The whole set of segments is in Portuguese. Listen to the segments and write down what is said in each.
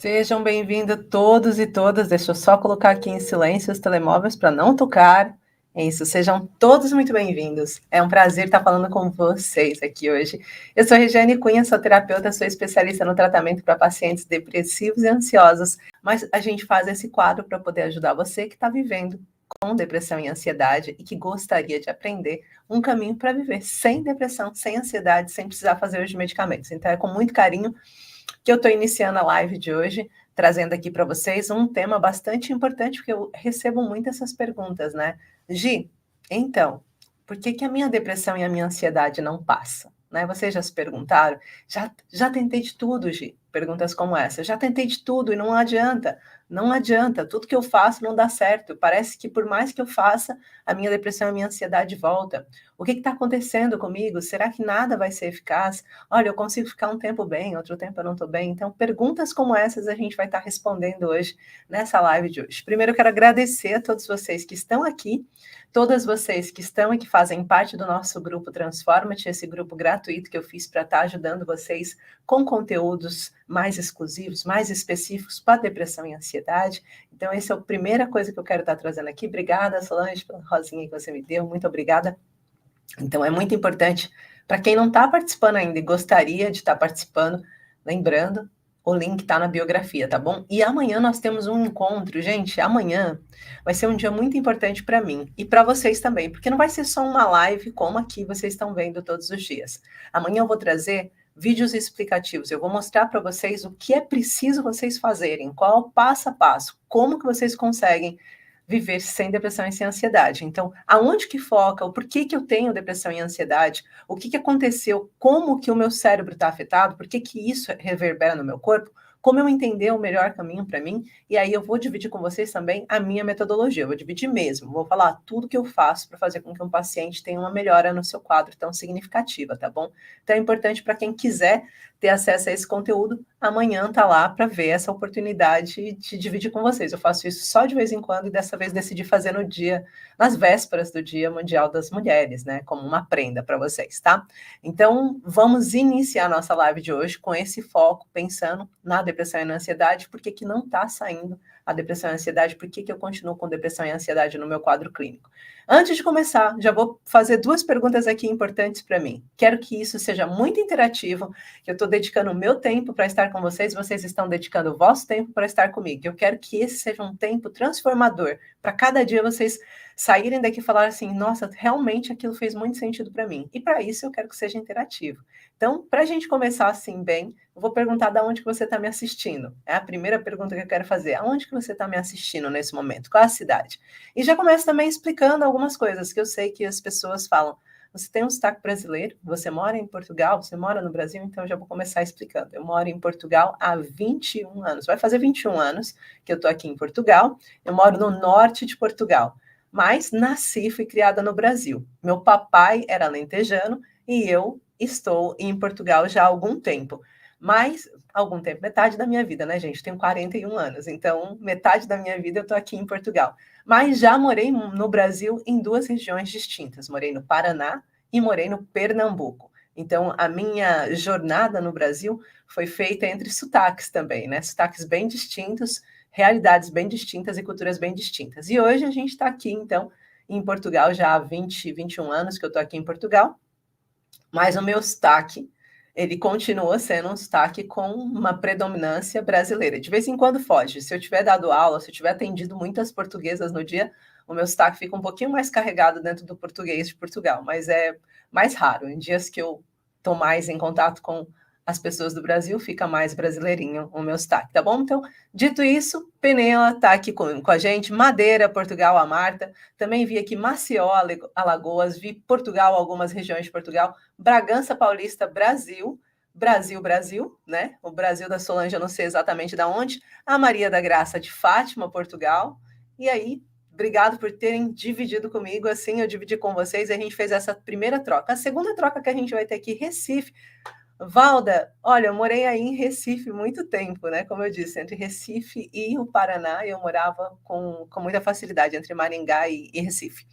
Sejam bem-vindos todos e todas. Deixa eu só colocar aqui em silêncio os telemóveis para não tocar. É isso, sejam todos muito bem-vindos. É um prazer estar falando com vocês aqui hoje. Eu sou a Regiane Cunha, sou terapeuta, sou especialista no tratamento para pacientes depressivos e ansiosos, mas a gente faz esse quadro para poder ajudar você que está vivendo com depressão e ansiedade e que gostaria de aprender um caminho para viver sem depressão, sem ansiedade, sem precisar fazer os medicamentos. Então é com muito carinho que eu estou iniciando a live de hoje, trazendo aqui para vocês um tema bastante importante, porque eu recebo muito essas perguntas, né? Gi, então, por que a minha depressão e a minha ansiedade não passam? Né? Vocês já se perguntaram? Já tentei de tudo, Gi. Perguntas como essa. Já tentei de tudo e não adianta. Não adianta. Tudo que eu faço não dá certo. Parece que por mais que eu faça, a minha depressão e a minha ansiedade volta. O que está acontecendo comigo? Será que nada vai ser eficaz? Olha, eu consigo ficar um tempo bem, outro tempo eu não estou bem. Então, perguntas como essas a gente vai estar respondendo hoje, nessa live de hoje. Primeiro, eu quero agradecer a todos vocês que estão aqui, todas vocês que estão e que fazem parte do nosso grupo Transforma-te, esse grupo gratuito que eu fiz para estar ajudando vocês com conteúdos mais exclusivos, mais específicos para depressão e ansiedade. Então, essa é a primeira coisa que eu quero estar trazendo aqui. Obrigada, Solange, pela rosinha que você me deu. Muito obrigada. Então, é muito importante, para quem não está participando ainda e gostaria de estar participando, lembrando, o link está na biografia, tá bom? E amanhã nós temos um encontro, gente, amanhã vai ser um dia muito importante para mim e para vocês também, porque não vai ser só uma live como aqui vocês estão vendo todos os dias. Amanhã eu vou trazer vídeos explicativos, eu vou mostrar para vocês o que é preciso vocês fazerem, qual é o passo a passo, como que vocês conseguem viver sem depressão e sem ansiedade. Então, aonde que foca, o porquê que eu tenho depressão e ansiedade, o que aconteceu, como que o meu cérebro está afetado, por que isso reverbera no meu corpo, como eu entender o melhor caminho para mim, e aí eu vou dividir com vocês também a minha metodologia, eu vou dividir mesmo, vou falar tudo que eu faço para fazer com que um paciente tenha uma melhora no seu quadro tão significativa, tá bom? Então é importante para quem quiser ter acesso a esse conteúdo, amanhã tá lá para ver essa oportunidade de dividir com vocês. Eu faço isso só de vez em quando e dessa vez decidi fazer no dia, nas vésperas do Dia Mundial das Mulheres, né? Como uma prenda para vocês, tá? Então, vamos iniciar nossa live de hoje com esse foco, pensando na depressão e na ansiedade, por que não está saindo a depressão e a ansiedade, por que eu continuo com depressão e ansiedade no meu quadro clínico. Antes de começar, já vou fazer duas perguntas aqui importantes para mim. Quero que isso seja muito interativo, que eu estou dedicando o meu tempo para estar com vocês, vocês estão dedicando o vosso tempo para estar comigo. Eu quero que esse seja um tempo transformador, para cada dia vocês saírem daqui e falar assim, nossa, realmente aquilo fez muito sentido para mim. E para isso eu quero que seja interativo. Então, para a gente começar assim bem, eu vou perguntar de onde que você está me assistindo. É a primeira pergunta que eu quero fazer. Aonde que você está me assistindo nesse momento? Qual a cidade? E já começo também explicando algumas coisas que eu sei que as pessoas falam. Você tem um sotaque brasileiro, você mora em Portugal, você mora no Brasil, então eu já vou começar explicando. Eu moro em Portugal há 21 anos, vai fazer 21 anos que eu estou aqui em Portugal, eu moro no norte de Portugal, mas nasci e fui criada no Brasil. Meu papai era alentejano e eu estou em Portugal já há algum tempo, mas algum tempo, metade da minha vida, né, gente? Eu tenho 41 anos, então metade da minha vida eu estou aqui em Portugal. Mas já morei no Brasil em duas regiões distintas. Morei no Paraná e morei no Pernambuco. Então, a minha jornada no Brasil foi feita entre sotaques também, né? Sotaques bem distintos, realidades bem distintas e culturas bem distintas. E hoje a gente está aqui, então, em Portugal, já há 21 anos que eu estou aqui em Portugal, mas o meu sotaque, ele continua sendo um sotaque com uma predominância brasileira. De vez em quando foge. Se eu tiver dado aula, se eu tiver atendido muitas portuguesas no dia, o meu sotaque fica um pouquinho mais carregado dentro do português de Portugal, mas é mais raro. Em dias que eu estou mais em contato com as pessoas do Brasil, fica mais brasileirinho o meu sotaque, tá bom? Então, dito isso, Penela está aqui com a gente, Madeira, Portugal, a Marta, também vi aqui Maceió, Alagoas, vi Portugal, algumas regiões de Portugal, Bragança Paulista, Brasil, Brasil, né? O Brasil da Solange, eu não sei exatamente de onde, a Maria da Graça de Fátima, Portugal, e aí, obrigado por terem dividido comigo, assim eu dividi com vocês, e a gente fez essa primeira troca. A segunda troca que a gente vai ter aqui, Recife. Valda, olha, eu morei aí em Recife muito tempo, né? Como eu disse, entre Recife e o Paraná, eu morava com muita facilidade entre Maringá e Recife.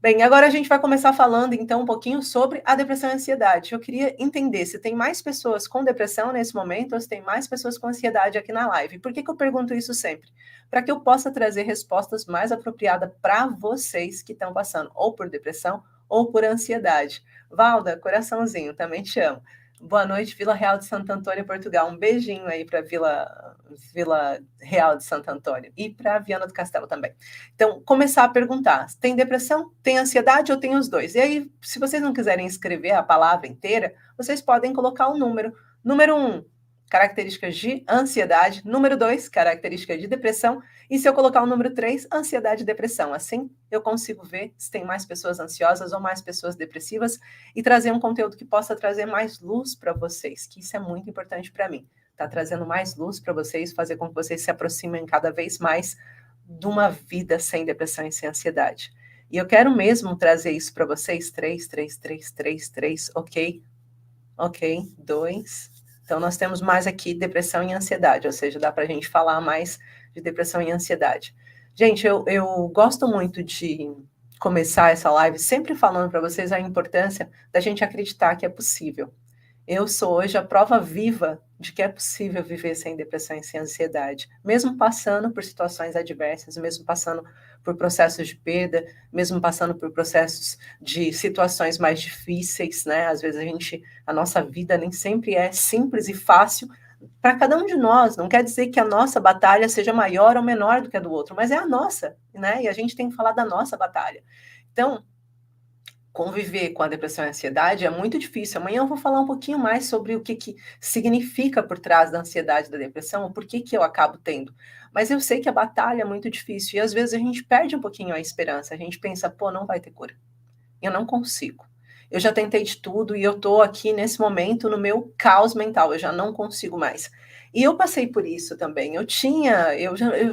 Bem, agora a gente vai começar falando então um pouquinho sobre a depressão e a ansiedade. Eu queria entender se tem mais pessoas com depressão nesse momento ou se tem mais pessoas com ansiedade aqui na live. Por que eu pergunto isso sempre? Para que eu possa trazer respostas mais apropriadas para vocês que estão passando ou por depressão ou por ansiedade. Valda, coraçãozinho, também te amo. Boa noite, Vila Real de Santo Antônio, Portugal. Um beijinho aí para Vila Real de Santo Antônio e para Viana do Castelo também. Então, começar a perguntar: tem depressão, tem ansiedade ou tem os dois? E aí, se vocês não quiserem escrever a palavra inteira, vocês podem colocar o número. Número 1, características de ansiedade. Número 2, características de depressão. E se eu colocar o número 3, ansiedade e depressão. Assim, eu consigo ver se tem mais pessoas ansiosas ou mais pessoas depressivas e trazer um conteúdo que possa trazer mais luz para vocês, que isso é muito importante para mim. Tá trazendo mais luz para vocês, fazer com que vocês se aproximem cada vez mais de uma vida sem depressão e sem ansiedade. E eu quero mesmo trazer isso para vocês. 3, 3, 3, 3, 3, ok? Ok, 2. Então, nós temos mais aqui depressão e ansiedade, ou seja, dá para a gente falar mais de depressão e ansiedade. Gente, eu gosto muito de começar essa live sempre falando para vocês a importância da gente acreditar que é possível. Eu sou hoje a prova viva de que é possível viver sem depressão e sem ansiedade, mesmo passando por situações adversas, mesmo passando por processos de perda, mesmo passando por processos de situações mais difíceis, né? Às vezes a nossa vida nem sempre é simples e fácil para cada um de nós. Não quer dizer que a nossa batalha seja maior ou menor do que a do outro, mas é a nossa, né? E a gente tem que falar da nossa batalha. Então, conviver com a depressão e a ansiedade é muito difícil. Amanhã eu vou falar um pouquinho mais sobre o que significa por trás da ansiedade e da depressão, o porquê que eu acabo tendo. Mas eu sei que a batalha é muito difícil e às vezes a gente perde um pouquinho a esperança. A gente pensa, pô, não vai ter cura. Eu não consigo. Eu já tentei de tudo e eu tô aqui nesse momento no meu caos mental. Eu já não consigo mais. E eu passei por isso também. Eu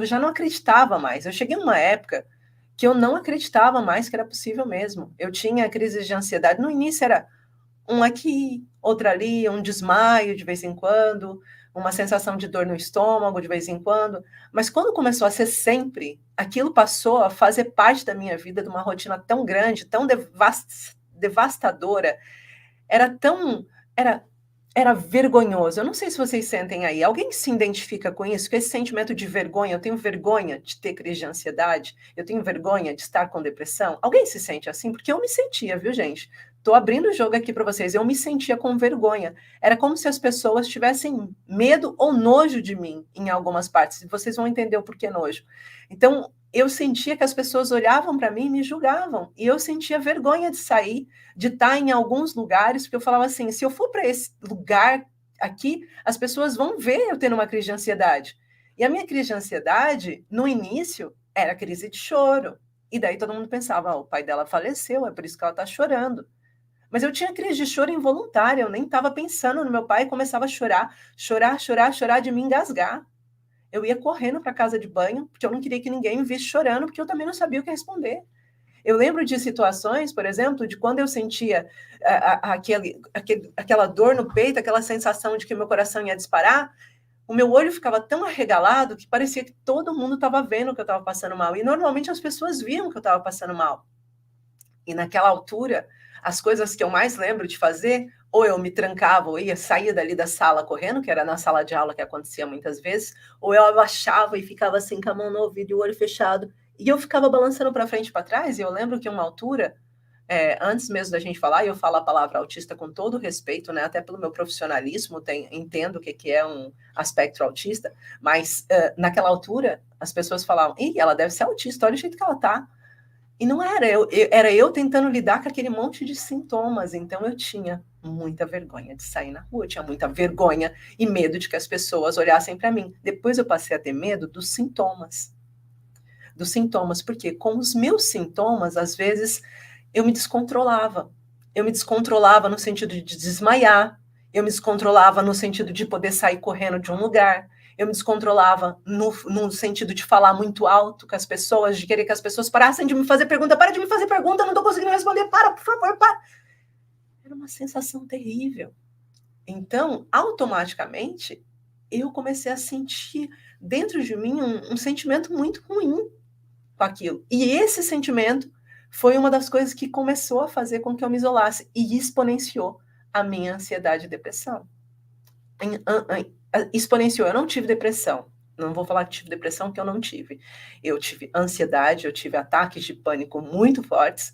já não acreditava mais. Eu cheguei numa época que eu não acreditava mais que era possível mesmo. Eu tinha crises de ansiedade. No início era um aqui, outro ali, um desmaio de vez em quando, uma sensação de dor no estômago de vez em quando. Mas quando começou a ser sempre, aquilo passou a fazer parte da minha vida, de uma rotina tão grande, tão devastadora. Era tão. Era, era vergonhoso. Eu não sei se vocês sentem aí. Alguém se identifica com isso? Com esse sentimento de vergonha? Eu tenho vergonha de ter crise de ansiedade? Eu tenho vergonha de estar com depressão? Alguém se sente assim? Porque eu me sentia, viu, gente? Estou abrindo o jogo aqui para vocês. Eu me sentia com vergonha. Era como se as pessoas tivessem medo ou nojo de mim em algumas partes. E vocês vão entender o porquê nojo. Então, eu sentia que as pessoas olhavam para mim e me julgavam. E eu sentia vergonha de sair, de estar em alguns lugares, porque eu falava assim: se eu for para esse lugar aqui, as pessoas vão ver eu tendo uma crise de ansiedade. E a minha crise de ansiedade, no início, era crise de choro. E daí todo mundo pensava: o pai dela faleceu, é por isso que ela está chorando. Mas eu tinha crise de choro involuntária, eu nem estava pensando no meu pai e começava a chorar, chorar, chorar, chorar de me engasgar. Eu ia correndo para a casa de banho, porque eu não queria que ninguém me visse chorando, porque eu também não sabia o que responder. Eu lembro de situações, por exemplo, de quando eu sentia aquela dor no peito, aquela sensação de que meu coração ia disparar, o meu olho ficava tão arregalado que parecia que todo mundo estava vendo que eu estava passando mal. E normalmente as pessoas viam que eu estava passando mal. E naquela altura, as coisas que eu mais lembro de fazer, ou eu me trancava, ou ia sair dali da sala correndo, que era na sala de aula que acontecia muitas vezes, ou eu abaixava e ficava assim com a mão no ouvido e o olho fechado, e eu ficava balançando para frente e para trás, e eu lembro que uma altura, antes mesmo da gente falar, e eu falo a palavra autista com todo respeito, né, até pelo meu profissionalismo, entendo o que é um aspecto autista, mas naquela altura, as pessoas falavam: ih, ela deve ser autista, olha o jeito que ela tá. E não era era eu tentando lidar com aquele monte de sintomas. Então eu tinha muita vergonha de sair na rua, eu tinha muita vergonha e medo de que as pessoas olhassem para mim. Depois eu passei a ter medo dos sintomas. Dos sintomas, porque com os meus sintomas, às vezes, eu me descontrolava. Eu me descontrolava no sentido de desmaiar, eu me descontrolava no sentido de poder sair correndo de um lugar, eu me descontrolava no sentido de falar muito alto com as pessoas, de querer que as pessoas parassem de me fazer pergunta. Para de me fazer pergunta, eu não estou conseguindo responder, para, por favor, para. Era uma sensação terrível. Então, automaticamente, eu comecei a sentir dentro de mim um sentimento muito ruim com aquilo. E esse sentimento foi uma das coisas que começou a fazer com que eu me isolasse e exponenciou a minha ansiedade e depressão. Exponenciou. Eu não tive depressão. Não vou falar que tive depressão, porque eu não tive. Eu tive ansiedade, eu tive ataques de pânico muito fortes,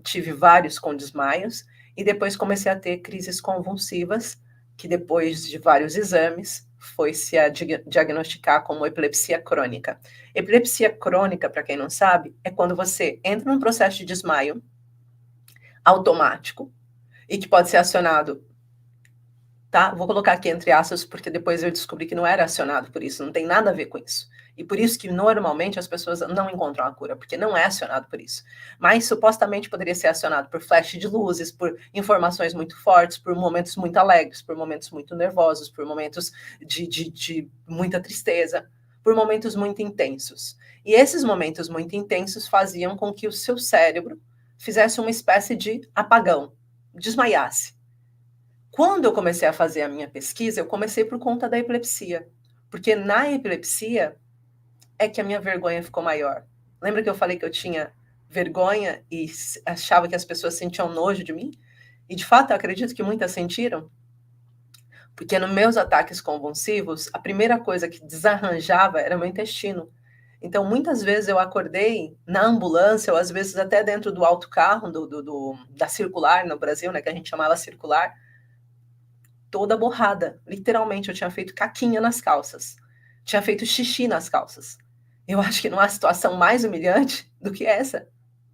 tive vários com desmaios, e depois comecei a ter crises convulsivas, que depois de vários exames, foi-se a diagnosticar como epilepsia crônica. Epilepsia crônica, para quem não sabe, é quando você entra num processo de desmaio automático, e que pode ser acionado, tá? Vou colocar aqui entre aspas, porque depois eu descobri que não era acionado por isso, não tem nada a ver com isso. E por isso que normalmente as pessoas não encontram a cura, porque não é acionado por isso. Mas supostamente poderia ser acionado por flash de luzes, por informações muito fortes, por momentos muito alegres, por momentos muito nervosos, por momentos de muita tristeza, por momentos muito intensos. E esses momentos muito intensos faziam com que o seu cérebro fizesse uma espécie de apagão, desmaiasse. Quando eu comecei a fazer a minha pesquisa, eu comecei por conta da epilepsia, porque na epilepsia é que a minha vergonha ficou maior. Lembra que eu falei que eu tinha vergonha e achava que as pessoas sentiam nojo de mim? E de fato, eu acredito que muitas sentiram, porque nos meus ataques convulsivos, a primeira coisa que desarranjava era o meu intestino. Então, muitas vezes eu acordei na ambulância, ou às vezes até dentro do autocarro, da circular no Brasil, né, que a gente chamava circular, toda borrada. Literalmente, eu tinha feito caquinha nas calças. Tinha feito xixi nas calças. Eu acho que não há situação mais humilhante do que essa,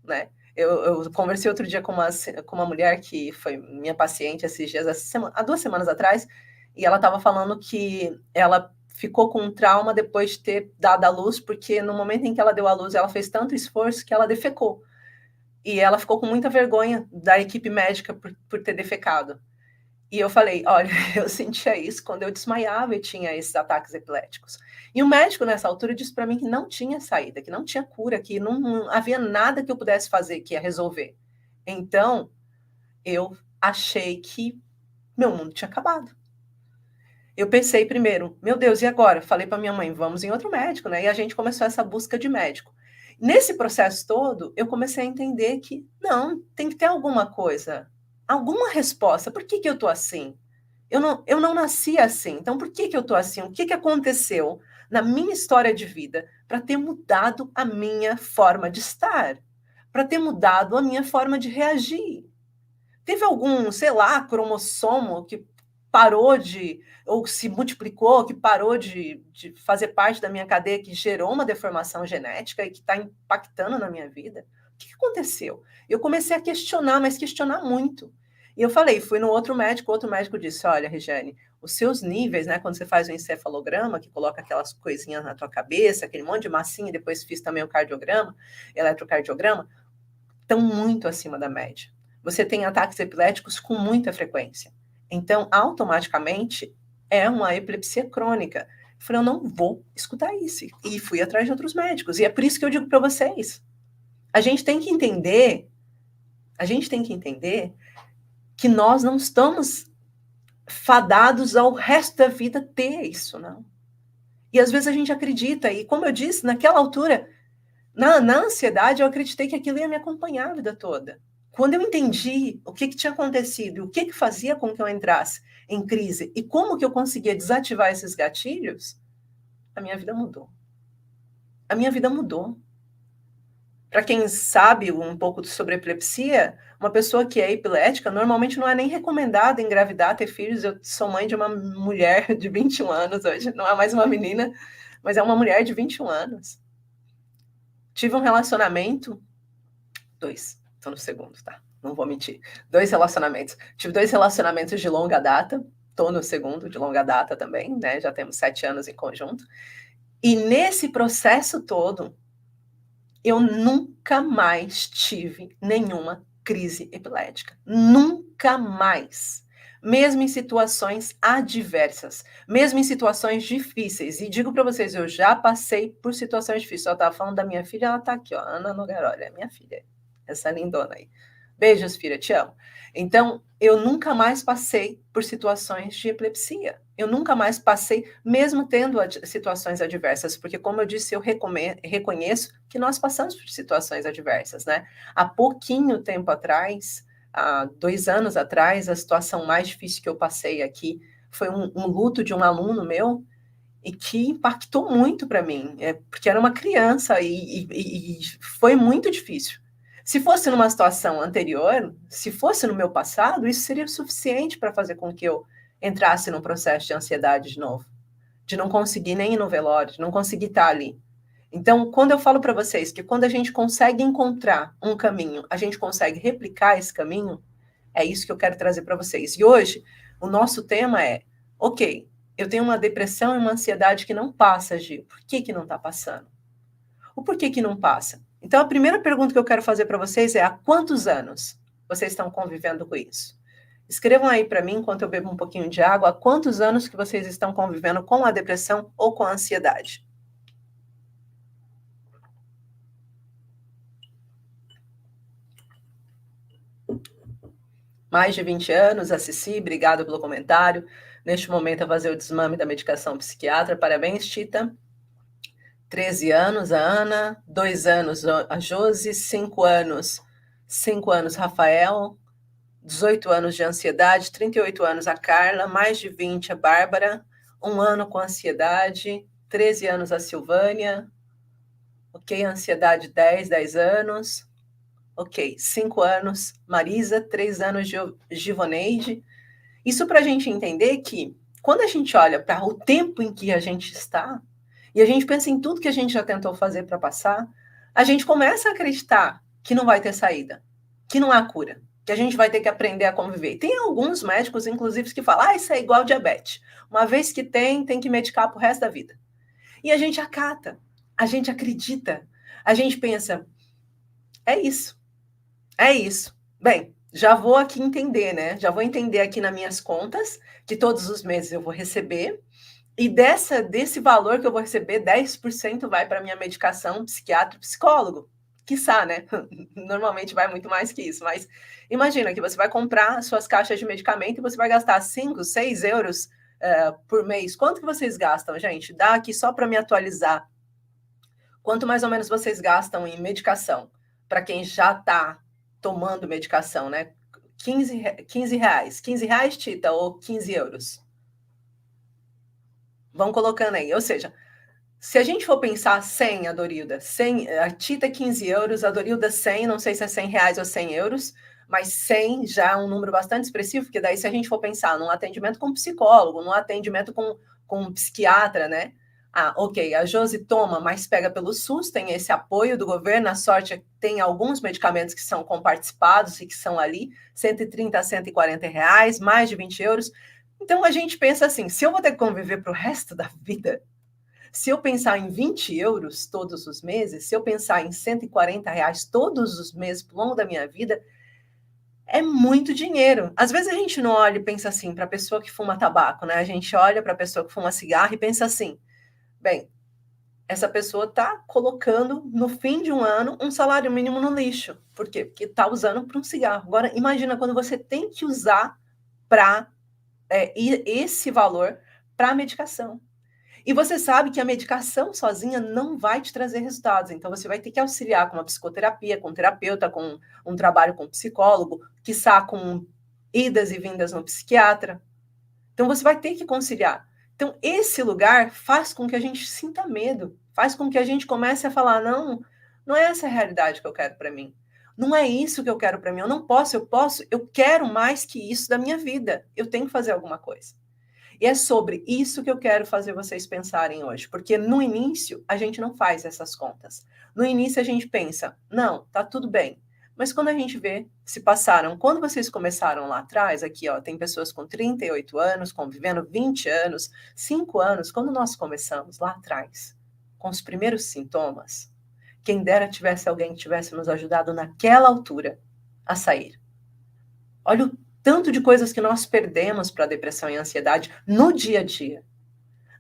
né? Eu conversei outro dia com uma mulher que foi minha paciente esses dias, há 2 semanas atrás, e ela estava falando que ela ficou com um trauma depois de ter dado à luz, porque no momento em que ela deu à luz, ela fez tanto esforço que ela defecou. E ela ficou com muita vergonha da equipe médica por ter defecado. E eu falei, olha, eu sentia isso quando eu desmaiava e tinha esses ataques epiléticos. E o médico, nessa altura, disse para mim que não tinha saída, que não tinha cura, que não havia nada que eu pudesse fazer que ia resolver. Então, eu achei que meu mundo tinha acabado. Eu pensei primeiro, meu Deus, e agora? Falei para minha mãe, vamos em outro médico, né? E a gente começou essa busca de médico. Nesse processo todo, eu comecei a entender que, não, tem que ter alguma coisa, alguma resposta. Por que eu tô assim? Eu não nasci assim, então por que eu tô assim? O que aconteceu na minha história de vida para ter mudado a minha forma de estar? Para ter mudado a minha forma de reagir? Teve algum, sei lá, cromossomo que parou ou se multiplicou, que parou de fazer parte da minha cadeia, que gerou uma deformação genética e que está impactando na minha vida? O que aconteceu? Eu comecei a questionar, mas questionar muito. E eu falei, fui no outro médico disse, olha, Regiane, os seus níveis, né, quando você faz o encefalograma, que coloca aquelas coisinhas na tua cabeça, aquele monte de massinha, e depois fiz também o cardiograma, eletrocardiograma, estão muito acima da média. Você tem ataques epiléticos com muita frequência. Então, automaticamente, é uma epilepsia crônica. Eu falei, eu não vou escutar isso. E fui atrás de outros médicos. E é por isso que eu digo para vocês, a gente tem que entender que nós não estamos fadados ao resto da vida ter isso, não. E às vezes a gente acredita, e como eu disse, naquela altura, na ansiedade, eu acreditei que aquilo ia me acompanhar a vida toda. Quando eu entendi o que tinha acontecido e o que fazia com que eu entrasse em crise e como que eu conseguia desativar esses gatilhos, a minha vida mudou. A minha vida mudou. Para quem sabe um pouco sobre epilepsia, uma pessoa que é epilética normalmente não é nem recomendada engravidar, ter filhos. Eu sou mãe de uma mulher de 21 anos hoje, não é mais uma menina, mas é uma mulher de 21 anos. Tive um relacionamento, 2, estou no segundo, tá? Não vou mentir. 2 relacionamentos. Tive 2 relacionamentos de longa data, estou no segundo, de longa data também, né? Já temos 7 anos em conjunto. E nesse processo todo, eu nunca mais tive nenhuma crise epilética. Nunca mais. Mesmo em situações adversas, mesmo em situações difíceis. E digo para vocês, eu já passei por situações difíceis. Eu estava falando da minha filha, ela está aqui, ó, Ana Nogaroli, é minha filha, essa lindona aí. Beijos, filha, te amo. Então, eu nunca mais passei por situações de epilepsia. Eu nunca mais passei, mesmo tendo situações adversas, porque, como eu disse, eu reconheço que nós passamos por situações adversas, né? Há pouquinho tempo atrás, há 2 anos atrás, a situação mais difícil que eu passei aqui foi um luto de um aluno meu, e que impactou muito para mim, porque era uma criança e foi muito difícil. Se fosse numa situação anterior, se fosse no meu passado, isso seria suficiente para fazer com que eu entrasse num processo de ansiedade de novo, de não conseguir nem ir no velório, de não conseguir estar ali. Então, quando eu falo para vocês que quando a gente consegue encontrar um caminho, a gente consegue replicar esse caminho, é isso que eu quero trazer para vocês. E hoje, o nosso tema é, ok, eu tenho uma depressão e uma ansiedade que não passa, Gi. Por que não está passando? O porquê que não passa? Então, a primeira pergunta que eu quero fazer para vocês é: há quantos anos vocês estão convivendo com isso? Escrevam aí para mim, enquanto eu bebo um pouquinho de água, há quantos anos que vocês estão convivendo com a depressão ou com a ansiedade? Mais de 20 anos, a Cici, obrigado pelo comentário. Neste momento, a fazer o desmame da medicação psiquiatra. Parabéns, Tita. 13 anos, a Ana. 2 anos, a Josi. 5 anos, 5 anos, Rafael. 18 anos de ansiedade. 38 anos, a Carla. Mais de 20, a Bárbara. 1 ano com ansiedade. 13 anos, a Silvânia. Ok, ansiedade, 10 anos. Ok, 5 anos, Marisa. 3 anos, Givoneide. Isso para a gente entender que, quando a gente olha para o tempo em que a gente está, e a gente pensa em tudo que a gente já tentou fazer para passar, a gente começa a acreditar que não vai ter saída, que não há cura, que a gente vai ter que aprender a conviver. Tem alguns médicos, inclusive, que falam: isso é igual diabetes. Uma vez que tem que medicar para o resto da vida. E a gente acata, a gente acredita, a gente pensa: é isso, é isso. Bem, já vou aqui entender, né? Já vou entender aqui nas minhas contas que todos os meses eu vou receber, e desse valor que eu vou receber, 10% vai para minha medicação psiquiatra e psicólogo. Quiçá, né? Normalmente vai muito mais que isso, mas imagina que você vai comprar suas caixas de medicamento e você vai gastar 5, 6 euros por mês. Quanto que vocês gastam, gente? Dá aqui só para me atualizar. Quanto mais ou menos vocês gastam em medicação? Para quem já está tomando medicação, né? 15 reais. 15 reais, Tita, ou 15 euros? Vão colocando aí. Ou seja, se a gente for pensar 100, a Dorilda, 100, a Tita 15 euros, a Dorilda 100, não sei se é 100 reais ou 100 euros, mas 100 já é um número bastante expressivo, porque daí se a gente for pensar num atendimento com psicólogo, num atendimento com um psiquiatra, né? Ah, ok, a Josi toma, mas pega pelo SUS, tem esse apoio do governo, a sorte tem alguns medicamentos que são comparticipados e que são ali, 130 a 140 reais, mais de 20 euros. Então a gente pensa assim, se eu vou ter que conviver para o resto da vida, se eu pensar em 20 euros todos os meses, se eu pensar em 140 reais todos os meses ao longo da minha vida, é muito dinheiro. Às vezes a gente não olha e pensa assim para a pessoa que fuma tabaco, né? A gente olha para a pessoa que fuma cigarro e pensa assim: bem, essa pessoa está colocando no fim de um ano um salário mínimo no lixo. Por quê? Porque está usando para um cigarro. Agora, imagina quando você tem que usar para esse valor para a medicação. E você sabe que a medicação sozinha não vai te trazer resultados. Então, você vai ter que auxiliar com uma psicoterapia, com um terapeuta, com um trabalho com um psicólogo, quiçá com idas e vindas no psiquiatra. Então, você vai ter que conciliar. Então, esse lugar faz com que a gente sinta medo, faz com que a gente comece a falar: não, não é essa a realidade que eu quero para mim. Não é isso que eu quero para mim. Eu não posso, eu quero mais que isso da minha vida. Eu tenho que fazer alguma coisa. E é sobre isso que eu quero fazer vocês pensarem hoje, porque no início a gente não faz essas contas. No início a gente pensa: não, tá tudo bem. Mas quando a gente vê, se passaram, quando vocês começaram lá atrás, aqui ó, tem pessoas com 38 anos, convivendo 20 anos, 5 anos, quando nós começamos lá atrás, com os primeiros sintomas, quem dera tivesse alguém que tivesse nos ajudado naquela altura a sair. Olha o tanto de coisas que nós perdemos para a depressão e a ansiedade no dia a dia,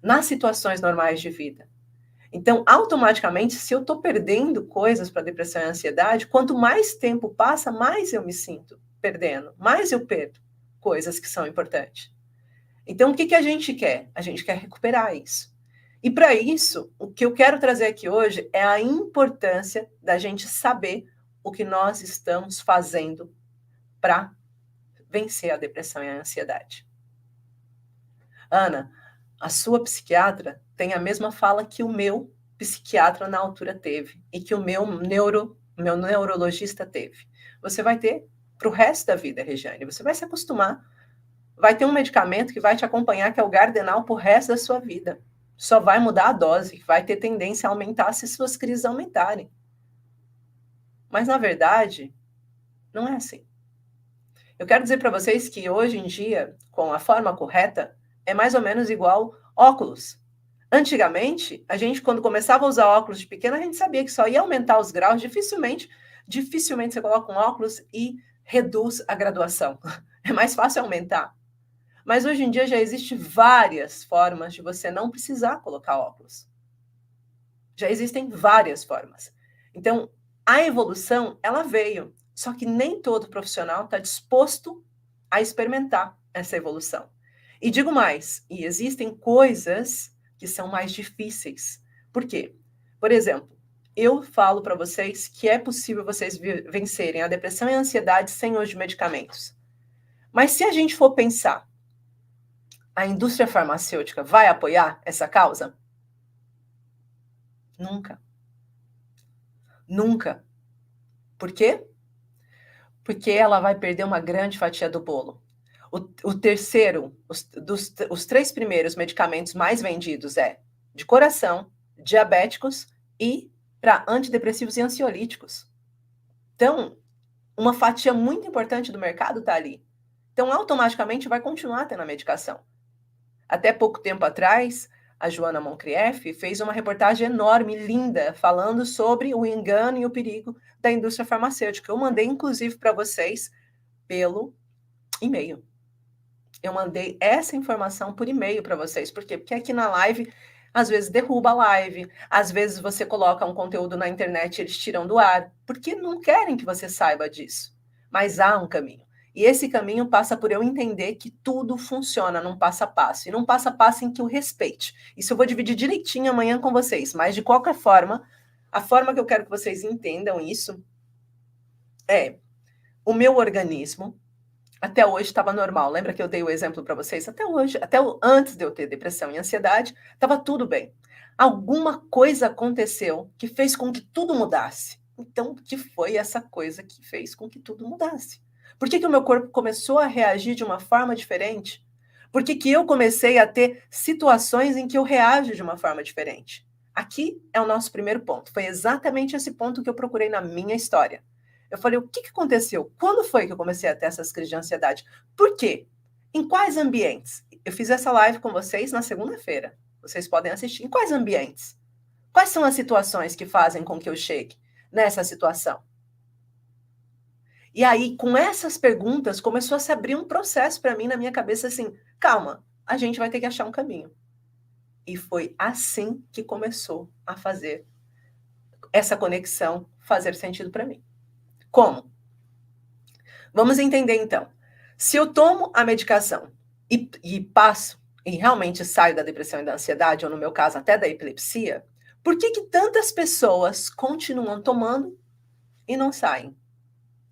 nas situações normais de vida. Então, automaticamente, se eu estou perdendo coisas para depressão e ansiedade, quanto mais tempo passa, mais eu me sinto perdendo, mais eu perdo coisas que são importantes. Então, o que, que a gente quer? A gente quer recuperar isso. E para isso, o que eu quero trazer aqui hoje é a importância da gente saber o que nós estamos fazendo para vencer a depressão e a ansiedade. Ana, a sua psiquiatra tem a mesma fala que o meu psiquiatra na altura teve e que o meu neurologista teve. Você vai ter para o resto da vida, Regiane. Você vai se acostumar. Vai ter um medicamento que vai te acompanhar, que é o Gardenal, para o resto da sua vida. Só vai mudar a dose, vai ter tendência a aumentar se suas crises aumentarem. Mas, na verdade, não é assim. Eu quero dizer para vocês que hoje em dia, com a forma correta, é mais ou menos igual óculos. Antigamente, a gente, quando começava a usar óculos de pequeno, a gente sabia que só ia aumentar os graus, dificilmente você coloca um óculos e reduz a graduação. É mais fácil aumentar. Mas hoje em dia já existem várias formas de você não precisar colocar óculos. Já existem várias formas. Então, a evolução, ela veio. Só que nem todo profissional está disposto a experimentar essa evolução. E digo mais, e existem coisas que são mais difíceis. Por quê? Por exemplo, eu falo para vocês que é possível vocês vencerem a depressão e a ansiedade sem uso de medicamentos. Mas se a gente for pensar, a indústria farmacêutica vai apoiar essa causa? Nunca. Nunca. Por quê? Porque ela vai perder uma grande fatia do bolo. O terceiro, os três primeiros medicamentos mais vendidos é de coração, diabéticos e para antidepressivos e ansiolíticos. Então, uma fatia muito importante do mercado está ali. Então, automaticamente vai continuar tendo a medicação. Até pouco tempo atrás, a Joana Moncrieff fez uma reportagem enorme, linda, falando sobre o engano e o perigo da indústria farmacêutica. Eu mandei, inclusive, para vocês pelo e-mail. Eu mandei essa informação por e-mail para vocês. Por quê? Porque aqui na live, às vezes derruba a live, às vezes você coloca um conteúdo na internet e eles tiram do ar, porque não querem que você saiba disso. Mas há um caminho. E esse caminho passa por eu entender que tudo funciona num passo a passo. E num passo a passo em que eu respeite. Isso eu vou dividir direitinho amanhã com vocês. Mas, de qualquer forma, a forma que eu quero que vocês entendam isso é o meu organismo até hoje estava normal. Lembra que eu dei o exemplo para vocês? Até hoje, antes de eu ter depressão e ansiedade, estava tudo bem. Alguma coisa aconteceu que fez com que tudo mudasse. Então, o que foi essa coisa que fez com que tudo mudasse? Por que o meu corpo começou a reagir de uma forma diferente? Por que eu comecei a ter situações em que eu reajo de uma forma diferente? Aqui é o nosso primeiro ponto. Foi exatamente esse ponto que eu procurei na minha história. Eu falei, o que aconteceu? Quando foi que eu comecei a ter essas crises de ansiedade? Por quê? Em quais ambientes? Eu fiz essa live com vocês na segunda-feira. Vocês podem assistir. Em quais ambientes? Quais são as situações que fazem com que eu chegue nessa situação? E aí, com essas perguntas, começou a se abrir um processo para mim na minha cabeça assim, calma, a gente vai ter que achar um caminho. E foi assim que começou a fazer essa conexão fazer sentido para mim. Como? Vamos entender então. Se eu tomo a medicação e passo e realmente saio da depressão e da ansiedade, ou no meu caso até da epilepsia, por que tantas pessoas continuam tomando e não saem?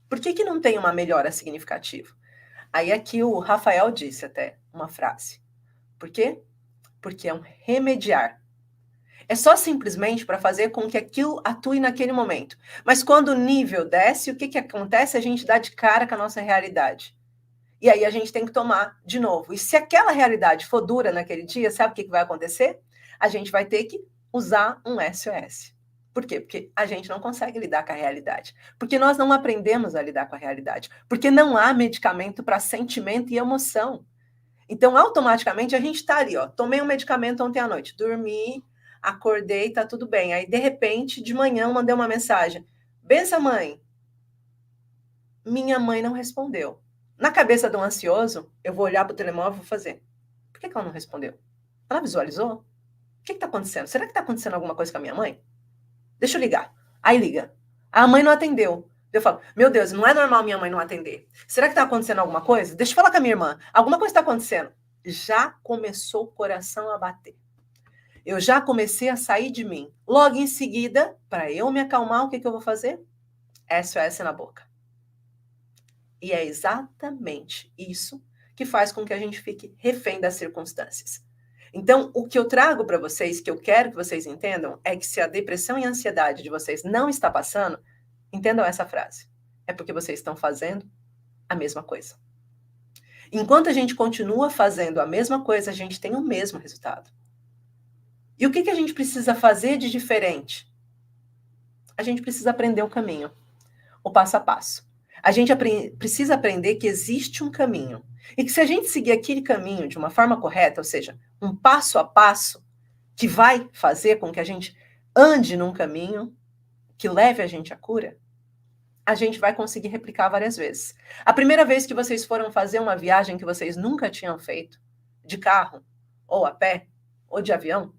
Por que não tem uma melhora significativa? Aí aqui o Rafael disse até uma frase. Por quê? Porque é um remediar. É só simplesmente para fazer com que aquilo atue naquele momento. Mas quando o nível desce, o que acontece? A gente dá de cara com a nossa realidade. E aí a gente tem que tomar de novo. E se aquela realidade for dura naquele dia, sabe o que vai acontecer? A gente vai ter que usar um SOS. Por quê? Porque a gente não consegue lidar com a realidade. Porque nós não aprendemos a lidar com a realidade. Porque não há medicamento para sentimento e emoção. Então, automaticamente, a gente está ali, ó. Tomei um medicamento ontem à noite, dormi, acordei, tá tudo bem. Aí, de repente, de manhã, eu mandei uma mensagem. Benção, mãe. Minha mãe não respondeu. Na cabeça do ansioso, eu vou olhar para o telemóvel e vou fazer. Por que ela não respondeu? Ela visualizou? O que está acontecendo? Será que está acontecendo alguma coisa com a minha mãe? Deixa eu ligar. Aí liga. A mãe não atendeu. Eu falo, meu Deus, não é normal minha mãe não atender. Será que está acontecendo alguma coisa? Deixa eu falar com a minha irmã. Alguma coisa está acontecendo. Já começou o coração a bater. Eu já comecei a sair de mim. Logo em seguida, para eu me acalmar, o que eu vou fazer? SOS na boca. E é exatamente isso que faz com que a gente fique refém das circunstâncias. Então, o que eu trago para vocês, que eu quero que vocês entendam, é que se a depressão e a ansiedade de vocês não está passando, entendam essa frase. É porque vocês estão fazendo a mesma coisa. Enquanto a gente continua fazendo a mesma coisa, a gente tem o mesmo resultado. E o que a gente precisa fazer de diferente? A gente precisa aprender o caminho, o passo a passo. A gente precisa aprender que existe um caminho. E que se a gente seguir aquele caminho de uma forma correta, ou seja, um passo a passo, que vai fazer com que a gente ande num caminho que leve a gente à cura, a gente vai conseguir replicar várias vezes. A primeira vez que vocês foram fazer uma viagem que vocês nunca tinham feito, de carro, ou a pé, ou de avião,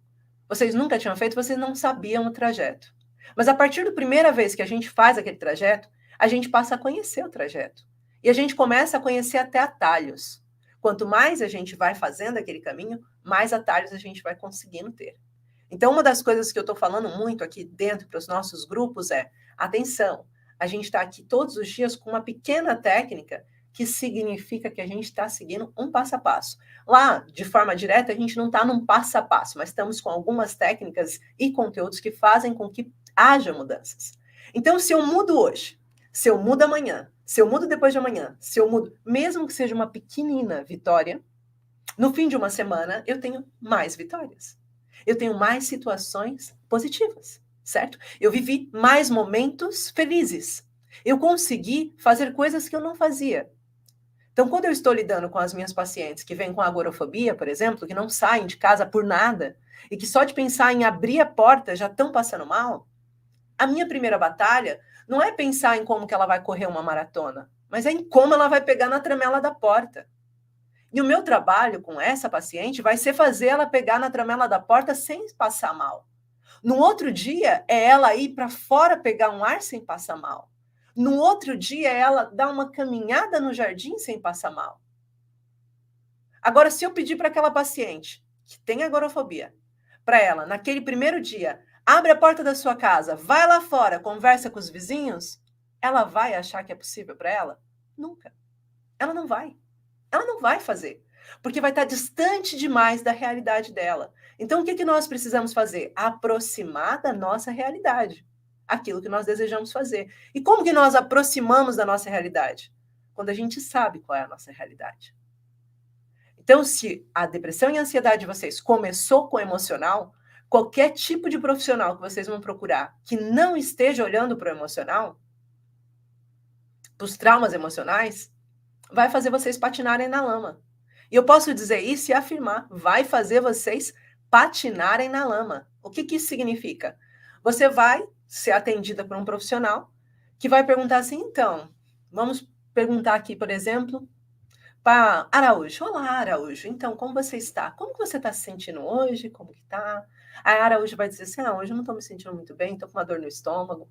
vocês nunca tinham feito, vocês não sabiam o trajeto. Mas a partir da primeira vez que a gente faz aquele trajeto, a gente passa a conhecer o trajeto. E a gente começa a conhecer até atalhos. Quanto mais a gente vai fazendo aquele caminho, mais atalhos a gente vai conseguindo ter. Então, uma das coisas que eu estou falando muito aqui dentro para os nossos grupos é, atenção, a gente está aqui todos os dias com uma pequena técnica que significa que a gente está seguindo um passo a passo. Lá, de forma direta, a gente não está num passo a passo, mas estamos com algumas técnicas e conteúdos que fazem com que haja mudanças. Então, se eu mudo hoje, se eu mudo amanhã, se eu mudo depois de amanhã, se eu mudo, mesmo que seja uma pequenina vitória, no fim de uma semana, eu tenho mais vitórias. Eu tenho mais situações positivas, certo? Eu vivi mais momentos felizes. Eu consegui fazer coisas que eu não fazia. Então, quando eu estou lidando com as minhas pacientes que vêm com agorafobia, por exemplo, que não saem de casa por nada, e que só de pensar em abrir a porta já estão passando mal, a minha primeira batalha não é pensar em como que ela vai correr uma maratona, mas é em como ela vai pegar na tramela da porta. E o meu trabalho com essa paciente vai ser fazer ela pegar na tramela da porta sem passar mal. No outro dia, é ela ir para fora pegar um ar sem passar mal. No outro dia, é ela dar uma caminhada no jardim sem passar mal. Agora, se eu pedir para aquela paciente que tem agorafobia, para ela, naquele primeiro dia, abre a porta da sua casa, vai lá fora, conversa com os vizinhos, ela vai achar que é possível para ela? Nunca. Ela não vai. Ela não vai fazer, porque vai estar distante demais da realidade dela. Então, o que nós precisamos fazer? Aproximar da nossa realidade, aquilo que nós desejamos fazer. E como que nós aproximamos da nossa realidade? Quando a gente sabe qual é a nossa realidade. Então, se a depressão e a ansiedade de vocês começou com o emocional, qualquer tipo de profissional que vocês vão procurar que não esteja olhando para o emocional, para os traumas emocionais, vai fazer vocês patinarem na lama. E eu posso dizer isso e afirmar, vai fazer vocês patinarem na lama. O que isso significa? Você vai ser atendida por um profissional que vai perguntar assim, então, vamos perguntar aqui, por exemplo, para Araújo. Olá, Araújo. Então, como você está? Como que você está se sentindo hoje? Como que está? A Araújo vai dizer assim, hoje eu não estou me sentindo muito bem, estou com uma dor no estômago,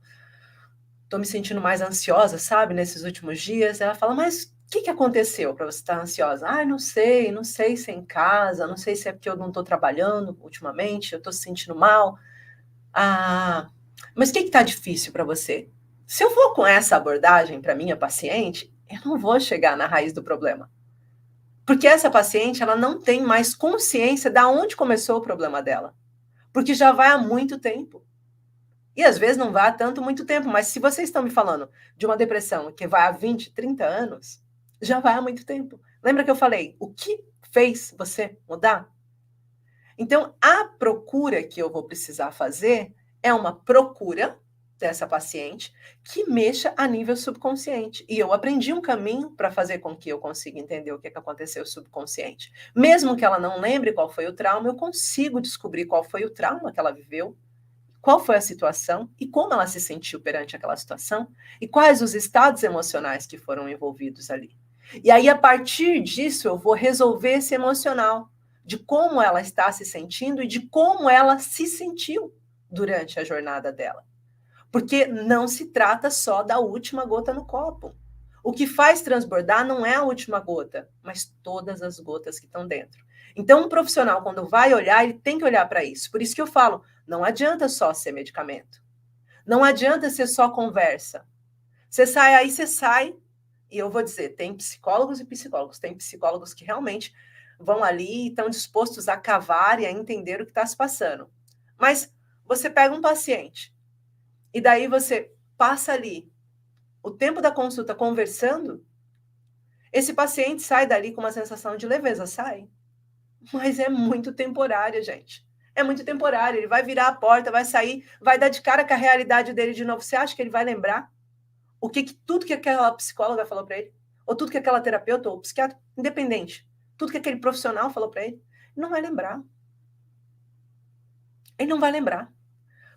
estou me sentindo mais ansiosa, sabe, nesses últimos dias. Ela fala, mas o que aconteceu para você estar ansiosa? Não sei se é em casa, não sei se é porque eu não estou trabalhando ultimamente, eu estou se sentindo mal. Mas o que está difícil para você? Se eu for com essa abordagem para minha paciente, eu não vou chegar na raiz do problema. Porque essa paciente, ela não tem mais consciência de onde começou o problema dela. Porque já vai há muito tempo. E às vezes não vai há tanto muito tempo, mas se vocês estão me falando de uma depressão que vai há 20, 30 anos, já vai há muito tempo. Lembra que eu falei, o que fez você mudar? Então, a procura que eu vou precisar fazer é uma procura dessa paciente que mexa a nível subconsciente. E eu aprendi um caminho para fazer com que eu consiga entender o que aconteceu subconsciente. Mesmo que ela não lembre qual foi o trauma, eu consigo descobrir qual foi o trauma que ela viveu, qual foi a situação e como ela se sentiu perante aquela situação e quais os estados emocionais que foram envolvidos ali. E aí, a partir disso, eu vou resolver esse emocional de como ela está se sentindo e de como ela se sentiu durante a jornada dela. Porque não se trata só da última gota no copo. O que faz transbordar não é a última gota, mas todas as gotas que estão dentro. Então, um profissional, quando vai olhar, ele tem que olhar para isso. Por isso que eu falo, não adianta só ser medicamento. Não adianta ser só conversa. Você sai, e eu vou dizer, tem psicólogos e psicólogos. Tem psicólogos que realmente vão ali e estão dispostos a cavar e a entender o que está se passando. Mas você pega um paciente, e daí você passa ali o tempo da consulta conversando, esse paciente sai dali com uma sensação de leveza, sai. Mas é muito temporária, gente. É muito temporário. Ele vai virar a porta, vai sair, vai dar de cara com a realidade dele de novo. Você acha que ele vai lembrar tudo que aquela psicóloga falou para ele? Ou tudo que aquela terapeuta ou psiquiatra, independente, tudo que aquele profissional falou para ele? Ele não vai lembrar. Ele não vai lembrar.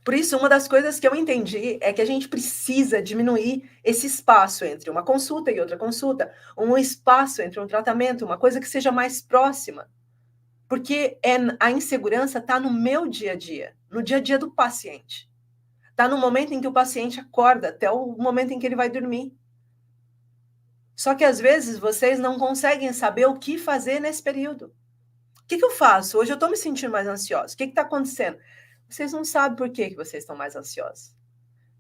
Por isso, uma das coisas que eu entendi é que a gente precisa diminuir esse espaço entre uma consulta e outra consulta, um espaço entre um tratamento, uma coisa que seja mais próxima. Porque a insegurança está no meu dia a dia, no dia a dia do paciente. Está no momento em que o paciente acorda, até o momento em que ele vai dormir. Só que às vezes vocês não conseguem saber o que fazer nesse período. O que eu faço? Hoje eu estou me sentindo mais ansiosa. O que está acontecendo? Vocês não sabem por que vocês estão mais ansiosos.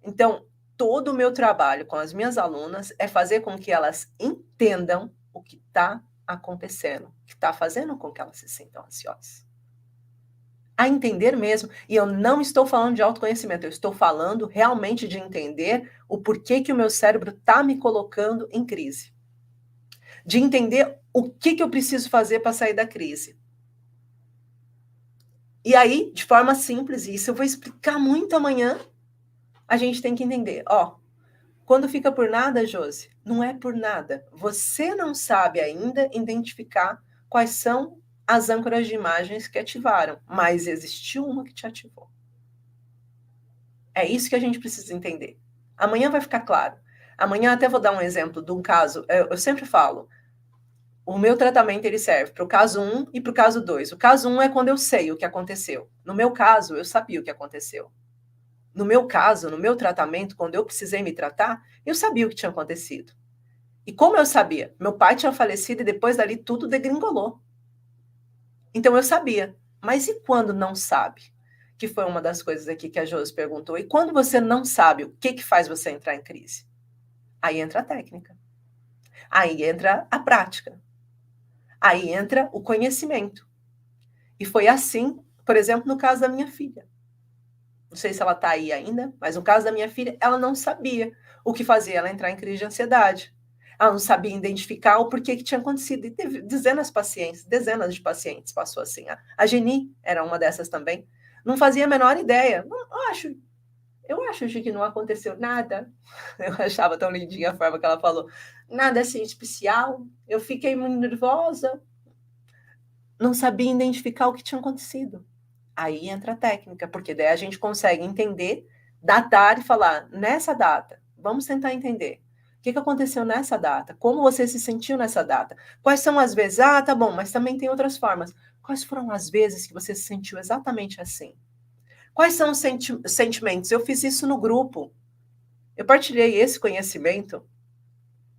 Então, todo o meu trabalho com as minhas alunas é fazer com que elas entendam o que está acontecendo, o que está fazendo com que elas se sintam ansiosas. A entender mesmo, e eu não estou falando de autoconhecimento, eu estou falando realmente de entender o porquê que o meu cérebro está me colocando em crise. De entender o que eu preciso fazer para sair da crise. E aí, de forma simples, e isso eu vou explicar muito amanhã, a gente tem que entender, quando fica por nada, Josi, não é por nada. Você não sabe ainda identificar quais são as âncoras de imagens que ativaram, mas existiu uma que te ativou. É isso que a gente precisa entender. Amanhã vai ficar claro. Amanhã até vou dar um exemplo de um caso, eu sempre falo, o meu tratamento ele serve para o caso 1 e para o caso 2. O caso 1 é quando eu sei o que aconteceu. No meu caso, eu sabia o que aconteceu. No meu caso, no meu tratamento, quando eu precisei me tratar, eu sabia o que tinha acontecido. E como eu sabia? Meu pai tinha falecido e depois dali tudo degringolou. Então eu sabia. Mas e quando não sabe? Que foi uma das coisas aqui que a Josi perguntou. E quando você não sabe, o que faz você entrar em crise? Aí entra a técnica. Aí entra a prática. Aí entra o conhecimento. E foi assim, por exemplo, no caso da minha filha. Não sei se ela está aí ainda, mas no caso da minha filha, ela não sabia o que fazia ela entrar em crise de ansiedade. Ela não sabia identificar o porquê que tinha acontecido. E teve dezenas de pacientes passou assim. A Geni era uma dessas também. Não fazia a menor ideia. Eu acho que não aconteceu nada. Eu achava tão lindinha a forma que ela falou. Nada assim especial. Eu fiquei muito nervosa. Não sabia identificar o que tinha acontecido. Aí entra a técnica, porque daí a gente consegue entender, datar e falar, nessa data, vamos tentar entender. O que aconteceu nessa data? Como você se sentiu nessa data? Quais são as vezes? Tá bom, mas também tem outras formas. Quais foram as vezes que você se sentiu exatamente assim? Quais são os sentimentos? Eu fiz isso no grupo. Eu partilhei esse conhecimento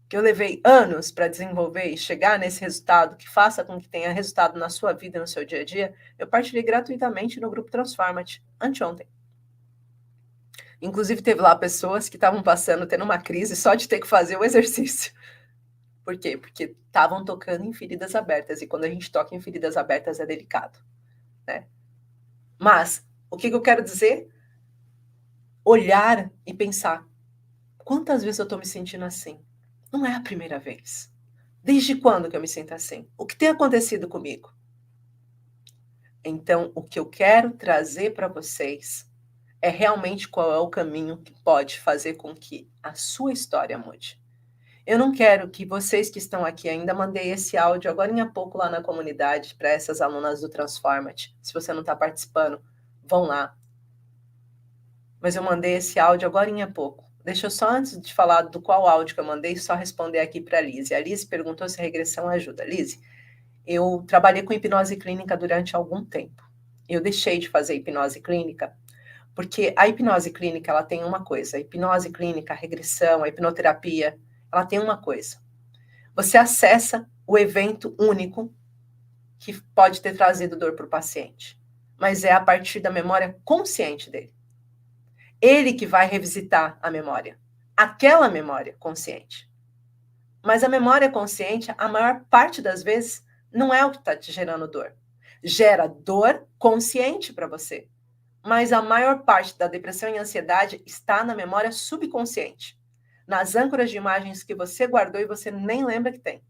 que eu levei anos para desenvolver e chegar nesse resultado que faça com que tenha resultado na sua vida, no seu dia a dia, eu partilhei gratuitamente no grupo Transforma-te, anteontem. Inclusive, teve lá pessoas que estavam tendo uma crise só de ter que fazer o exercício. Por quê? Porque estavam tocando em feridas abertas, e quando a gente toca em feridas abertas é delicado, né? Mas, o que eu quero dizer? Olhar e pensar, quantas vezes eu estou me sentindo assim? Não é a primeira vez. Desde quando que eu me sinto assim? O que tem acontecido comigo? Então, o que eu quero trazer para vocês é realmente qual é o caminho que pode fazer com que a sua história mude. Eu não quero que vocês que estão aqui, ainda mandei esse áudio agora há pouco lá na comunidade para essas alunas do Transforma-te. Se você não está participando, vão lá. Mas eu mandei esse áudio agora há pouco. Deixa eu só, antes de falar do qual áudio que eu mandei, só responder aqui para a Lise. A Lise perguntou se a regressão ajuda. Lise, Eu trabalhei com hipnose clínica durante algum tempo. Eu deixei de fazer hipnose clínica porque a hipnose clínica, ela tem uma coisa. A hipnose clínica, a regressão, a hipnoterapia, ela tem uma coisa. Você acessa o evento único que pode ter trazido dor para o paciente, mas é a partir da memória consciente dele. Ele que vai revisitar a memória, aquela memória consciente. Mas a memória consciente, a maior parte das vezes, não é o que está te gerando dor. Gera dor consciente para você, mas a maior parte da depressão e ansiedade está na memória subconsciente, nas âncoras de imagens que você guardou e você nem lembra que tem.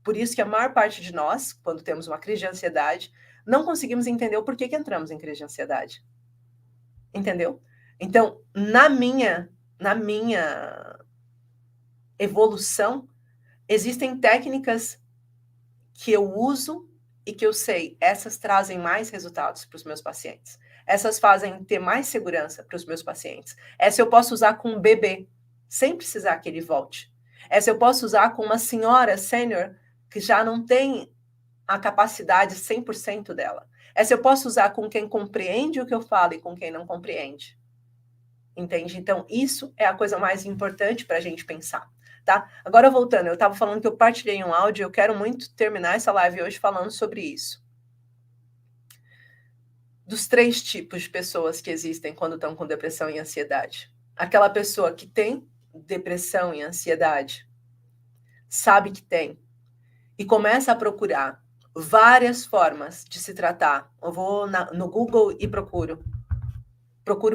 Por isso que a maior parte de nós, quando temos uma crise de ansiedade, não conseguimos entender o porquê que entramos em crise de ansiedade. Entendeu? Então, na minha evolução, existem técnicas que eu uso e que eu sei, essas trazem mais resultados para os meus pacientes. Essas fazem ter mais segurança para os meus pacientes. Essa eu posso usar com um bebê, sem precisar que ele volte. Essa eu posso usar com uma senhora sênior que já não tem a capacidade 100% dela. Essa eu posso usar com quem compreende o que eu falo e com quem não compreende. Entende? Então, isso é a coisa mais importante para a gente pensar. Tá? Agora, voltando, eu estava falando que eu partilhei um áudio, eu quero muito terminar essa live hoje falando sobre isso. Dos 3 tipos de pessoas que existem quando estão com depressão e ansiedade. Aquela pessoa que tem depressão e ansiedade, sabe que tem, e começa a procurar várias formas de se tratar. Eu vou no Google e procuro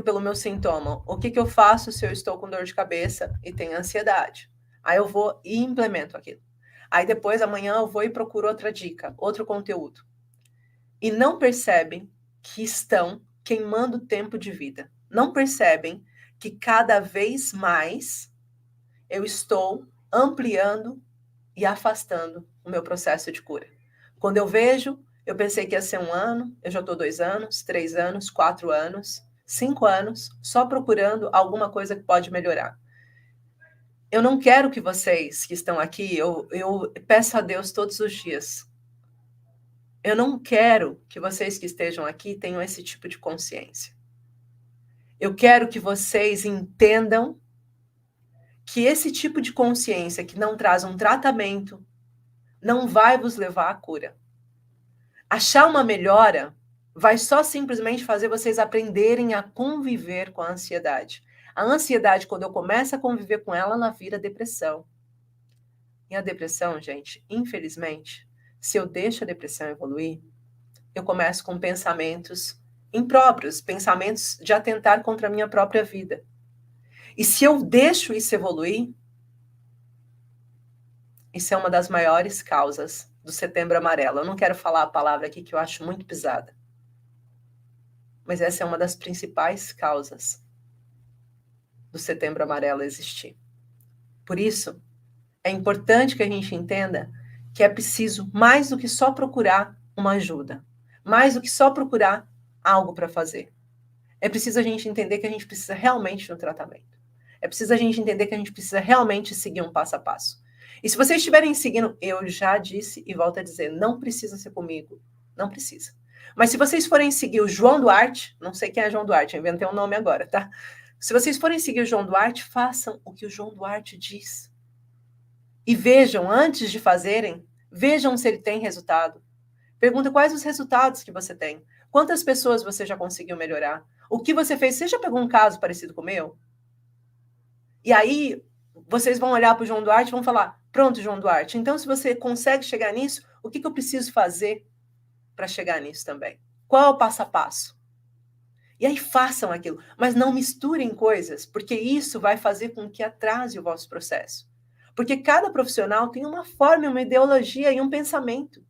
pelo meu sintoma. O que eu faço se eu estou com dor de cabeça e tenho ansiedade? Aí eu vou e implemento aquilo. Aí depois, amanhã, eu vou e procuro outra dica, outro conteúdo. E não percebem que estão queimando tempo de vida. Não percebem que cada vez mais eu estou ampliando e afastando o meu processo de cura. Quando eu vejo, eu pensei que ia ser 1 ano, eu já estou 2 anos, 3 anos, 4 anos, 5 anos, só procurando alguma coisa que pode melhorar. Eu não quero que vocês que estão aqui, eu peço a Deus todos os dias, eu não quero que vocês que estejam aqui tenham esse tipo de consciência. Eu quero que vocês entendam que esse tipo de consciência que não traz um tratamento não vai vos levar à cura. Achar uma melhora vai só simplesmente fazer vocês aprenderem a conviver com a ansiedade. A ansiedade, quando eu começo a conviver com ela, ela vira depressão. E a depressão, gente, infelizmente, se eu deixo a depressão evoluir, eu começo com pensamentos impróprios, pensamentos de atentar contra a minha própria vida. E se eu deixo isso evoluir, isso é uma das maiores causas do Setembro Amarelo. Eu não quero falar a palavra aqui que eu acho muito pesada. Mas essa é uma das principais causas do Setembro Amarelo existir. Por isso, é importante que a gente entenda que é preciso mais do que só procurar uma ajuda, mais do que só procurar algo para fazer. É preciso a gente entender que a gente precisa realmente de um tratamento. É preciso a gente entender que a gente precisa realmente seguir um passo a passo. E se vocês estiverem seguindo, eu já disse e volto a dizer, não precisa ser comigo. Não precisa. Mas se vocês forem seguir o João Duarte, não sei quem é João Duarte, eu inventei um nome agora, tá? Se vocês forem seguir o João Duarte, façam o que o João Duarte diz. E vejam, antes de fazerem, vejam se ele tem resultado. Pergunta quais os resultados que você tem. Quantas pessoas você já conseguiu melhorar? O que você fez? Você já pegou um caso parecido com o meu? E aí, vocês vão olhar para o João Duarte e vão falar, pronto, João Duarte, então se você consegue chegar nisso, o que eu preciso fazer para chegar nisso também? Qual é o passo a passo? E aí façam aquilo, mas não misturem coisas, porque isso vai fazer com que atrase o vosso processo. Porque cada profissional tem uma forma, uma ideologia e um pensamento.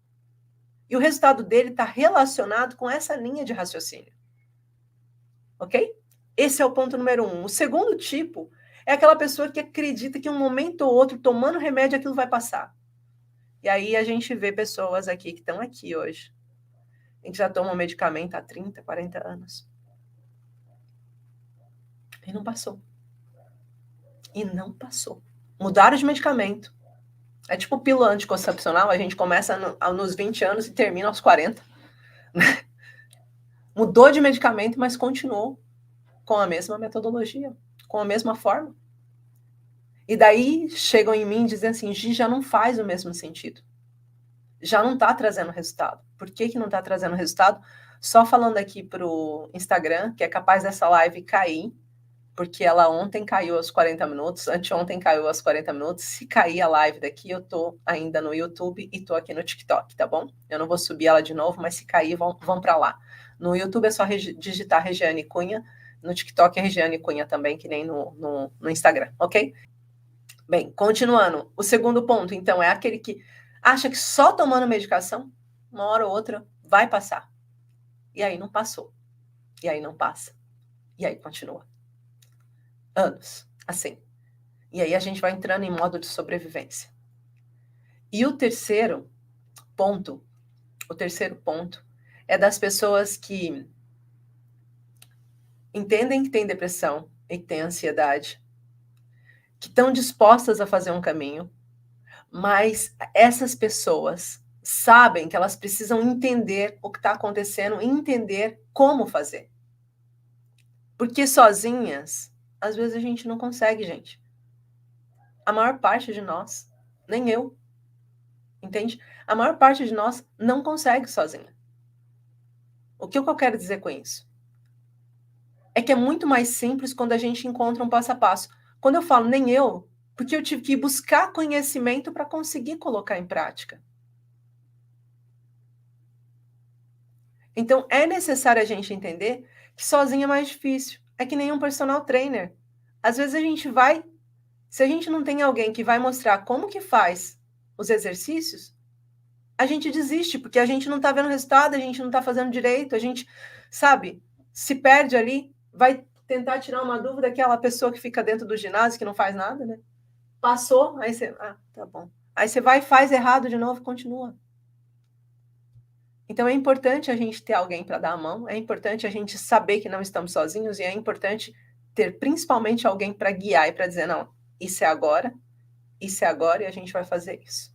E o resultado dele está relacionado com essa linha de raciocínio. Ok? Esse é o ponto número 1. O segundo tipo é aquela pessoa que acredita que um momento ou outro, tomando remédio, aquilo vai passar. E aí a gente vê pessoas aqui que estão aqui hoje. A gente já toma medicamento há 30, 40 anos. E não passou. E não passou. Mudaram de medicamento. É tipo pílula anticoncepcional, a gente começa nos 20 anos e termina aos 40. Mudou de medicamento, mas continuou com a mesma metodologia, com a mesma forma. E daí chegam em mim e dizem assim, Gi, já não faz o mesmo sentido. Já não está trazendo resultado. Por que não está trazendo resultado? Só falando aqui para o Instagram, que é capaz dessa live cair, porque ela ontem caiu aos 40 minutos, anteontem caiu aos 40 minutos. Se cair a live daqui, eu tô ainda no YouTube e tô aqui no TikTok, tá bom? Eu não vou subir ela de novo, mas se cair, vão para lá. No YouTube é só digitar Regiane Cunha, no TikTok é Regiane Cunha também, que nem no Instagram, ok? Bem, continuando. O segundo ponto, então, é aquele que acha que só tomando medicação, uma hora ou outra, vai passar. E aí não passou. E aí não passa. E aí continua. Anos, assim. E aí a gente vai entrando em modo de sobrevivência. E o terceiro ponto é das pessoas que entendem que tem depressão e que tem ansiedade, que estão dispostas a fazer um caminho, mas essas pessoas sabem que elas precisam entender o que está acontecendo e entender como fazer. Porque sozinhas, às vezes a gente não consegue, gente. A maior parte de nós, nem eu, entende? A maior parte de nós não consegue sozinha. O que eu quero dizer com isso? É que é muito mais simples quando a gente encontra um passo a passo. Quando eu falo nem eu, porque eu tive que buscar conhecimento para conseguir colocar em prática. Então, é necessário a gente entender que sozinho é mais difícil. É que nem um personal trainer. Às vezes a gente vai, se a gente não tem alguém que vai mostrar como que faz os exercícios, a gente desiste, porque a gente não está vendo resultado, a gente não está fazendo direito, a gente, sabe, se perde ali, vai tentar tirar uma dúvida daquela pessoa que fica dentro do ginásio, que não faz nada, né? Passou, aí você, tá bom. Aí você vai, faz errado de novo, continua. Então é importante a gente ter alguém para dar a mão, é importante a gente saber que não estamos sozinhos e é importante ter principalmente alguém para guiar e para dizer, não, isso é agora e a gente vai fazer isso,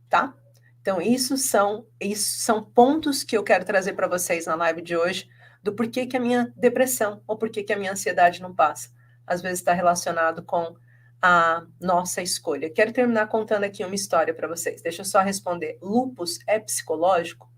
tá? Então isso são pontos que eu quero trazer para vocês na live de hoje, do porquê que a minha depressão ou porquê que a minha ansiedade não passa. Às vezes está relacionado com a nossa escolha. Quero terminar contando aqui uma história para vocês. Deixa eu só responder. Lúpus é psicológico?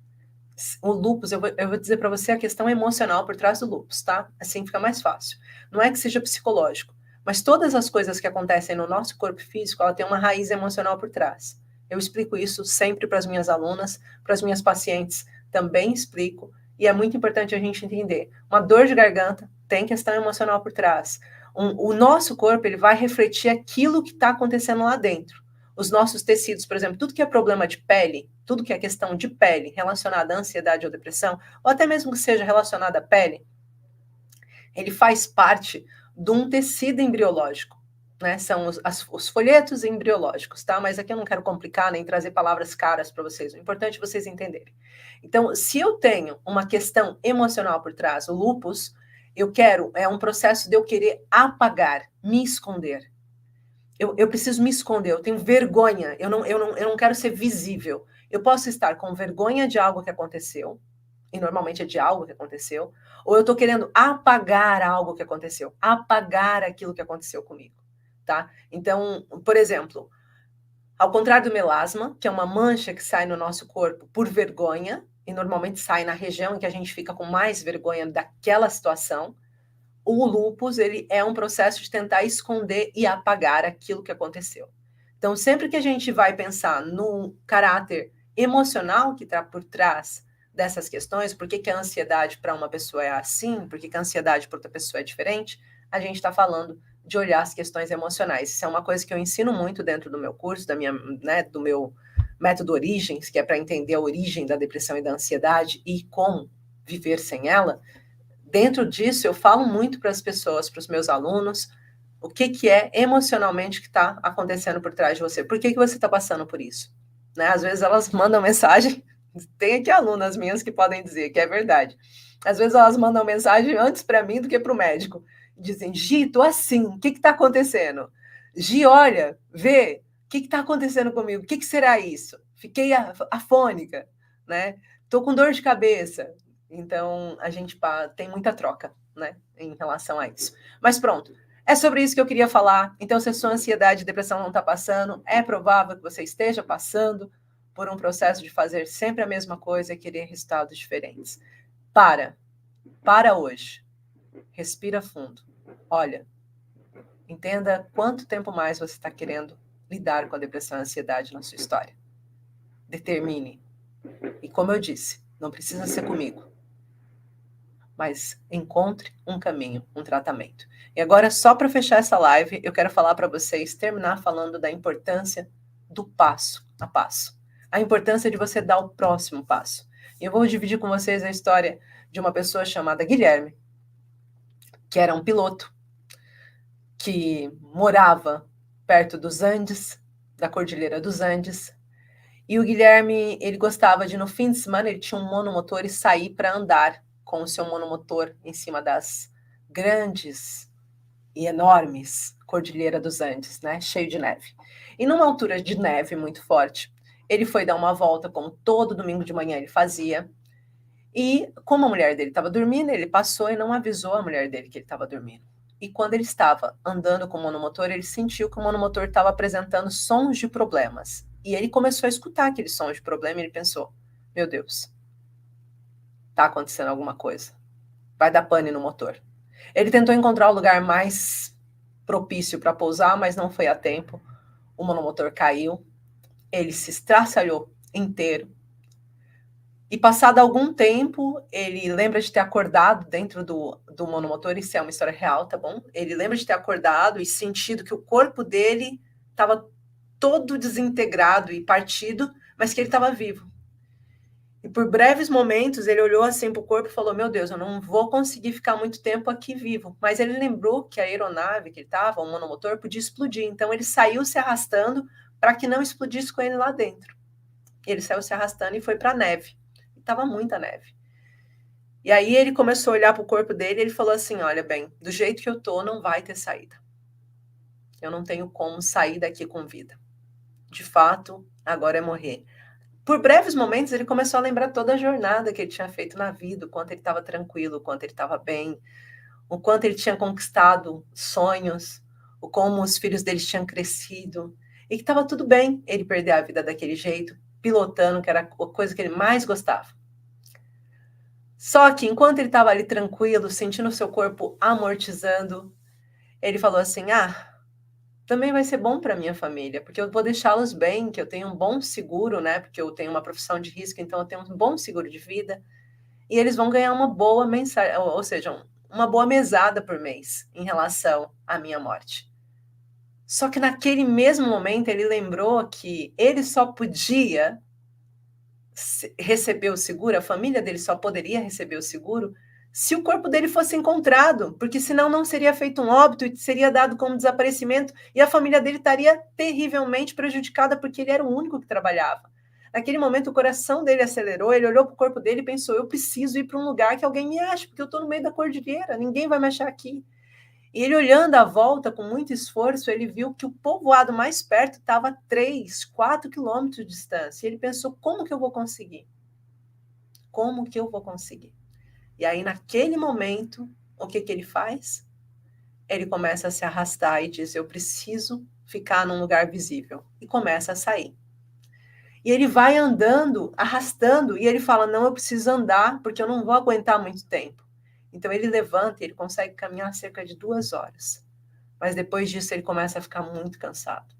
O lúpus, eu vou dizer para você a questão emocional por trás do lúpus, tá? Assim fica mais fácil. Não é que seja psicológico, mas todas as coisas que acontecem no nosso corpo físico, ela tem uma raiz emocional por trás. Eu explico isso sempre para as minhas alunas, para as minhas pacientes também explico, e é muito importante a gente entender. Uma dor de garganta tem questão emocional por trás. O nosso corpo, ele vai refletir aquilo que está acontecendo lá dentro. Os nossos tecidos, por exemplo, tudo que é problema de pele, tudo que é questão de pele relacionada à ansiedade ou depressão, ou até mesmo que seja relacionada à pele, ele faz parte de um tecido embriológico, né? São os folhetos embriológicos, tá? Mas aqui eu não quero complicar nem trazer palavras caras para vocês. O importante é vocês entenderem. Então, se eu tenho uma questão emocional por trás, o lúpus, é um processo de eu querer apagar, me esconder. Eu preciso me esconder, eu tenho vergonha, eu não quero ser visível. Eu posso estar com vergonha de algo que aconteceu, e normalmente é de algo que aconteceu, ou eu estou querendo apagar algo que aconteceu, apagar aquilo que aconteceu comigo, tá? Então, por exemplo, ao contrário do melasma, que é uma mancha que sai no nosso corpo por vergonha, e normalmente sai na região em que a gente fica com mais vergonha daquela situação, o lúpus, ele é um processo de tentar esconder e apagar aquilo que aconteceu. Então, sempre que a gente vai pensar no caráter emocional que está por trás dessas questões, por que a ansiedade para uma pessoa é assim, por que a ansiedade para outra pessoa é diferente, a gente está falando de olhar as questões emocionais. Isso é uma coisa que eu ensino muito dentro do meu curso, do meu método Origens, que é para entender a origem da depressão e da ansiedade e como viver sem ela. Dentro disso, eu falo muito para as pessoas, para os meus alunos, o que é emocionalmente que está acontecendo por trás de você. Por que você está passando por isso? Né? Às vezes elas mandam mensagem, tem aqui alunas minhas que podem dizer que é verdade. Às vezes elas mandam mensagem antes para mim do que para o médico. Dizem, Gi, tô assim, o que está acontecendo? Gi, olha, vê, que está acontecendo comigo? O que será isso? Fiquei afônica, né? Estou com dor de cabeça. Então, a gente tem muita troca, né, em relação a isso. Mas pronto, é sobre isso que eu queria falar. Então, se a sua ansiedade e depressão não está passando, é provável que você esteja passando por um processo de fazer sempre a mesma coisa e querer resultados diferentes. Para hoje. Respira fundo. Olha, entenda quanto tempo mais você está querendo lidar com a depressão e a ansiedade na sua história. Determine. E como eu disse, não precisa ser comigo, mas encontre um caminho, um tratamento. E agora, só para fechar essa live, eu quero falar para vocês, terminar falando da importância do passo a passo. A importância de você dar o próximo passo. E eu vou dividir com vocês a história de uma pessoa chamada Guilherme, que era um piloto, que morava perto dos Andes, da Cordilheira dos Andes. E o Guilherme, ele gostava de, no fim de semana, ele tinha um monomotor e sair para andar com o seu monomotor em cima das grandes e enormes Cordilheira dos Andes, né? Cheio de neve. E numa altura de neve muito forte, ele foi dar uma volta, como todo domingo de manhã ele fazia. E como a mulher dele estava dormindo, ele passou e não avisou a mulher dele que ele estava dormindo. E quando ele estava andando com o monomotor, ele sentiu que o monomotor estava apresentando sons de problemas. E ele começou a escutar aqueles sons de problema e ele pensou, meu Deus, está acontecendo alguma coisa. Vai dar pane no motor. Ele tentou encontrar o lugar mais propício para pousar, mas não foi a tempo. O monomotor caiu, ele se estraçalhou inteiro. E passado algum tempo, ele lembra de ter acordado dentro do monomotor, isso é uma história real, tá bom? Ele lembra de ter acordado e sentido que o corpo dele estava todo desintegrado e partido, mas que ele estava vivo. E por breves momentos, ele olhou assim para o corpo e falou, meu Deus, eu não vou conseguir ficar muito tempo aqui vivo. Mas ele lembrou que a aeronave que ele estava, o monomotor, podia explodir. Então ele saiu se arrastando para que não explodisse com ele lá dentro. Ele saiu se arrastando e foi para a neve. Estava muita neve. E aí ele começou a olhar para o corpo dele e ele falou assim, olha bem, do jeito que eu tô, não vai ter saída. Eu não tenho como sair daqui com vida. De fato, agora é morrer. Por breves momentos, ele começou a lembrar toda a jornada que ele tinha feito na vida, o quanto ele estava tranquilo, o quanto ele estava bem, o quanto ele tinha conquistado sonhos, o como os filhos dele tinham crescido, e que estava tudo bem ele perder a vida daquele jeito, pilotando, que era a coisa que ele mais gostava. Só que enquanto ele estava ali tranquilo, sentindo o seu corpo amortizando, ele falou assim, também vai ser bom para minha família, porque eu vou deixá-los bem, que eu tenho um bom seguro, né? Porque eu tenho uma profissão de risco, então eu tenho um bom seguro de vida. E eles vão ganhar uma boa mensagem, ou seja, uma boa mesada por mês em relação à minha morte. Só que naquele mesmo momento ele lembrou que ele só podia receber o seguro, a família dele só poderia receber o seguro se o corpo dele fosse encontrado, porque senão não seria feito um óbito e seria dado como desaparecimento e a família dele estaria terrivelmente prejudicada porque ele era o único que trabalhava. Naquele momento o coração dele acelerou, ele olhou para o corpo dele e pensou, eu preciso ir para um lugar que alguém me ache, porque eu estou no meio da cordilheira, ninguém vai me achar aqui. E ele olhando à volta com muito esforço, ele viu que o povoado mais perto estava a 3, 4 quilômetros de distância. E ele pensou, como que eu vou conseguir? Como que eu vou conseguir? E aí, naquele momento, o que ele faz? Ele começa a se arrastar e diz, eu preciso ficar num lugar visível. E começa a sair. E ele vai andando, arrastando, e ele fala, não, eu preciso andar, porque eu não vou aguentar muito tempo. Então ele levanta e ele consegue caminhar cerca de 2 horas. Mas depois disso ele começa a ficar muito cansado,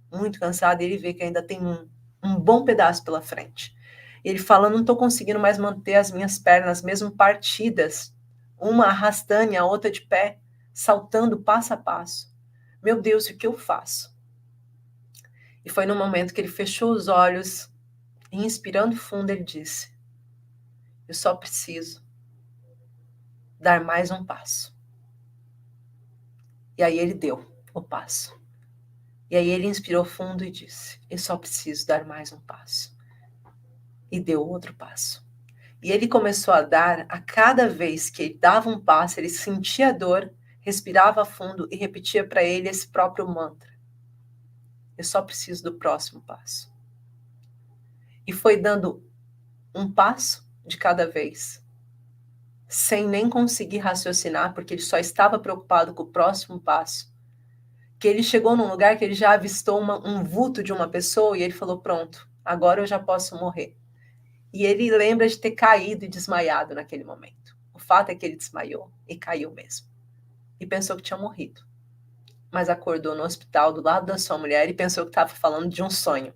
e ele vê que ainda tem um bom pedaço pela frente. E ele fala, não estou conseguindo mais manter as minhas pernas, mesmo partidas, uma arrastando e a outra de pé, saltando passo a passo. Meu Deus, o que eu faço? E foi no momento que ele fechou os olhos e, inspirando fundo, ele disse, eu só preciso dar mais um passo. E aí ele deu o passo. E aí ele inspirou fundo e disse, eu só preciso dar mais um passo. E deu outro passo. E ele começou a dar, a cada vez que ele dava um passo, ele sentia a dor, respirava fundo e repetia para ele esse próprio mantra. Eu só preciso do próximo passo. E foi dando um passo de cada vez, sem nem conseguir raciocinar, porque ele só estava preocupado com o próximo passo, que ele chegou num lugar que ele já avistou um vulto de uma pessoa e ele falou, pronto, agora eu já posso morrer. E ele lembra de ter caído e desmaiado naquele momento. O fato é que ele desmaiou e caiu mesmo. E pensou que tinha morrido. Mas acordou no hospital do lado da sua mulher e pensou que estava falando de um sonho.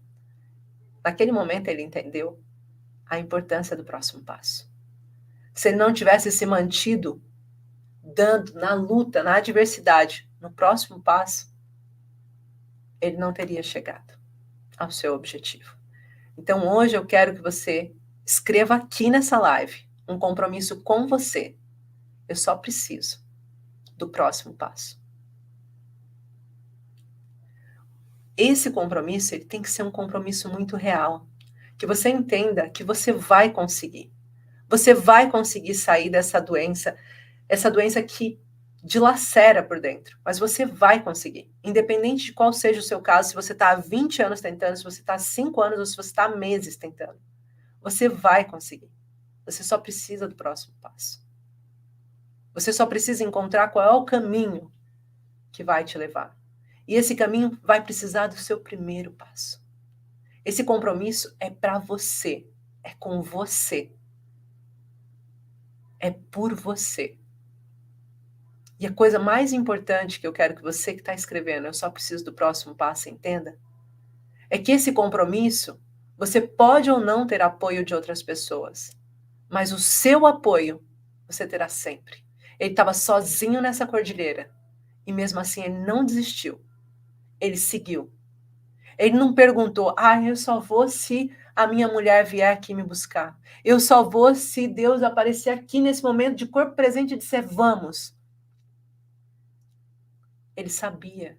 Naquele momento ele entendeu a importância do próximo passo. Se ele não tivesse se mantido dando na luta, na adversidade, no próximo passo, ele não teria chegado ao seu objetivo. Então hoje eu quero que você escreva aqui nessa live um compromisso com você. Eu só preciso do próximo passo. Esse compromisso ele tem que ser um compromisso muito real. Que você entenda que você vai conseguir. Você vai conseguir sair dessa doença que dilacera por dentro. Mas você vai conseguir. Independente de qual seja o seu caso, se você está há 20 anos tentando, se você está há 5 anos ou se você está há meses tentando. Você vai conseguir. Você só precisa do próximo passo. Você só precisa encontrar qual é o caminho que vai te levar. E esse caminho vai precisar do seu primeiro passo. Esse compromisso é para você. É com você. É por você. E a coisa mais importante que eu quero que você que está escrevendo, eu só preciso do próximo passo, entenda, é que esse compromisso, você pode ou não ter apoio de outras pessoas, mas o seu apoio você terá sempre. Ele estava sozinho nessa cordilheira e mesmo assim ele não desistiu. Ele seguiu. Ele não perguntou, eu só vou se a minha mulher vier aqui me buscar. Eu só vou se Deus aparecer aqui nesse momento de corpo presente e disser, vamos. Ele sabia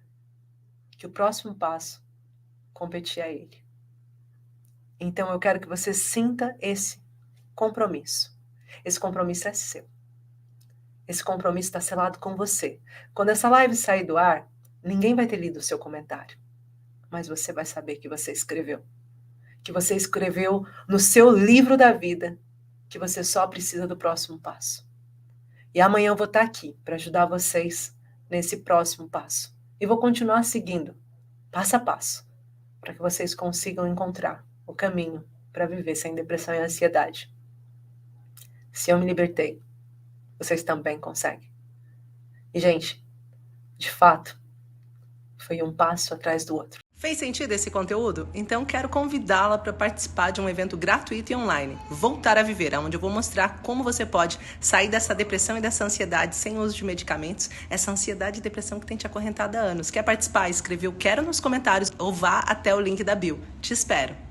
que o próximo passo competia a ele. Então eu quero que você sinta esse compromisso. Esse compromisso é seu. Esse compromisso está selado com você. Quando essa live sair do ar, ninguém vai ter lido o seu comentário. Mas você vai saber que você escreveu. Que você escreveu no seu livro da vida que você só precisa do próximo passo. E amanhã eu vou estar aqui para ajudar vocês nesse próximo passo. E vou continuar seguindo, passo a passo, para que vocês consigam encontrar o caminho para viver sem depressão e ansiedade. Se eu me libertei, vocês também conseguem. E, gente, de fato, foi um passo atrás do outro. Fez sentido esse conteúdo? Então quero convidá-la para participar de um evento gratuito e online, Voltar a Viver, onde eu vou mostrar como você pode sair dessa depressão e dessa ansiedade sem uso de medicamentos, essa ansiedade e depressão que tem te acorrentado há anos. Quer participar? Escreve "eu quero" nos comentários ou vá até o link da bio. Te espero!